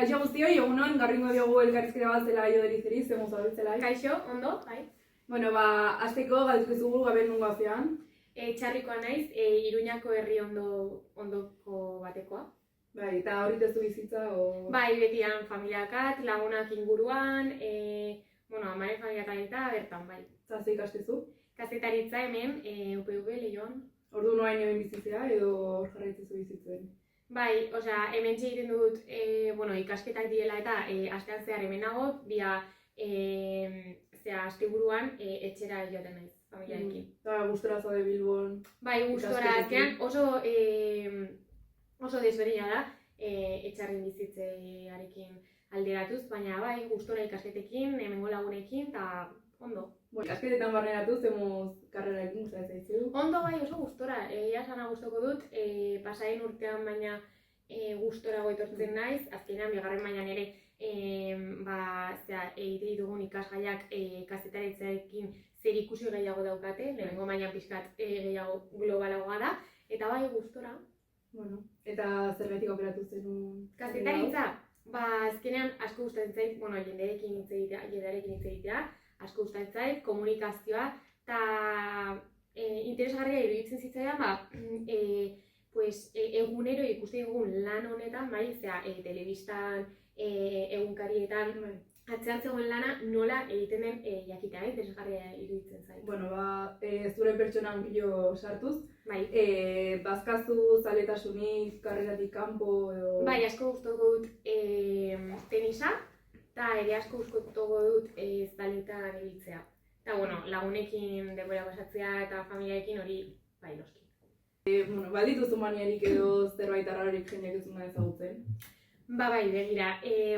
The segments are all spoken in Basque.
Kaixo guztioi, egunon, garringo diogu elkarrizketa bat zela Joderizeri, zemo zabiltzela. Kaixo, ondo, bai. Bueno, azteko galduko zugu gabe nungo azean. Txarrikoa naiz, Iruñako herri ondoko batekoa. Bai, eta hori tezu bizitza, o... Bai, betian familiakat, lagunak inguruan, amaren familiakat eta bertan, bai. Zaze ikastezu? Kazetaritza hemen, UPV Leioan. Ordu noain hemen bizitzea, edo hor jarraitzezu bizitzen? Bai, hemen egiten dut, ikasketak direla eta astean zehar hemen nago, asteburuan etxera joaten naiz, familiarekin. Eta gustora zaude Bilbon? Bai, gustora, azkenan oso desberdina da, etxarren bizitzearekin alderatuz, baina bai, gustora ikasketekin, hemengo lagunekin, eta ondo. Ikasketetan barneratu, zemuz karrerarekin gustora zaizu? Ondo bai, oso gustora, sana gustoko dut, pasaien urtean baina gustora goitortzen naiz, azkenean bigarren mailan ere egite ditugun ikasgaiak kazetaritzarekin zer ikusi gehiago daukate, lehenengo mailan pixkat gehiago globalagoa da, eta bai gustora. Bueno, eta zergatik aukeratu zenun? Kazetaritza, azkenean asko gustatzen zait, jendearekin hitz egitea, asko gustatzen zait, komunikazioa, eta interesgarria iruditzen zitzaidan, egunero ikusten dugun lan honetan, telebistan, egunkarietan, atzean zegoen lana nola egiten den jakitea, interesgarria iruditzen zait. Bueno, zure pertsonan pilo sartuz, Bai. Bazkazu zaletasunik, karreratik kanpo edo... Bai, asko gustoko dut tenisa, eta ere asko gustoko dut zaletan ibiltzea. Eta, lagunekin denbora pasatzea eta familiarekin hori, bai, noski. Badituzu maniarik edo zerbait arrarorik jendeak ez duna ezagutzen? Bai, begira,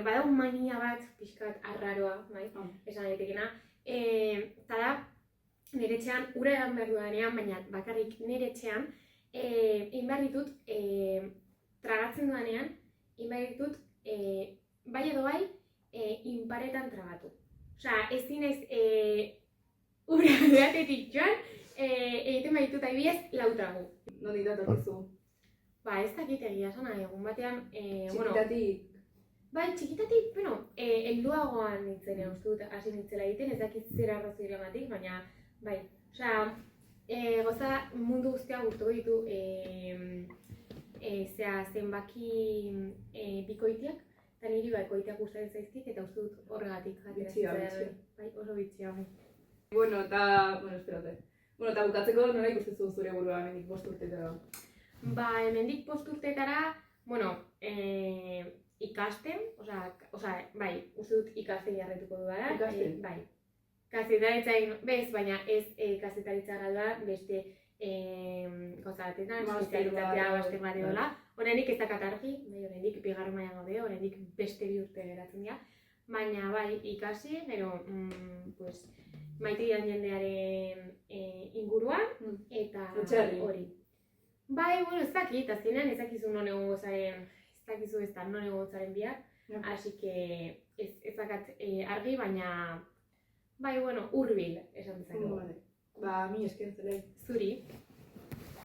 badago mania bat pixkat arraroa, bai, esan daitekena. Eta da, nire etxean, ura edan behar dudanean, baina bakarrik nire etxean, egin behar ditut, tragatzen dudanean, egin behar ditut, bai edo bai, inparetan tragatu. Osea, ez dinaiz, ura behatetik joan, egiten behar ditut adibidez, lau tragu. Nondik datorkizu? Ez dakit egia sana, egun batean... Txikitatik? Bai, txikitatik, helduagoan nintzen, uste dut hasi nintzela egiten, ez dakit zer arrazoirengatik, baina, bai. Osea, goza mundu guztia gustoko ditu zenbaki bikoitiak, eta niri koitiak gustatzen zaizkit, eta uste dut horregatik Bitxia. Bai, oso bitxia, bai. Eta bukatzeko nola ikustezu zure burua hemendik 5 urtetara? Hemendik 5 urtetara, ikasten, bai, uste dut ikasten jarretuko dudala. Ikasten? Bai. Kazetaritzain bez, baina ez kazetaritza galda, beste gauza batetan, espezialitatea baste bat edola. Oraindik ez dakat argi, oraindik bigarren mailan gaude, oraindik beste 2 urte geratzen dira. Baina bai, ikasi, gero, maite dian jendearen inguruan, eta hori. Bai, ez dakit, azkenean ez dakizu non egongo zaren, ez dakizu ez da non egongo zaren bihar, así que ez dakat argi, baina, bai, hurbil esan dezakegu. Mi esker zelai. Zuri.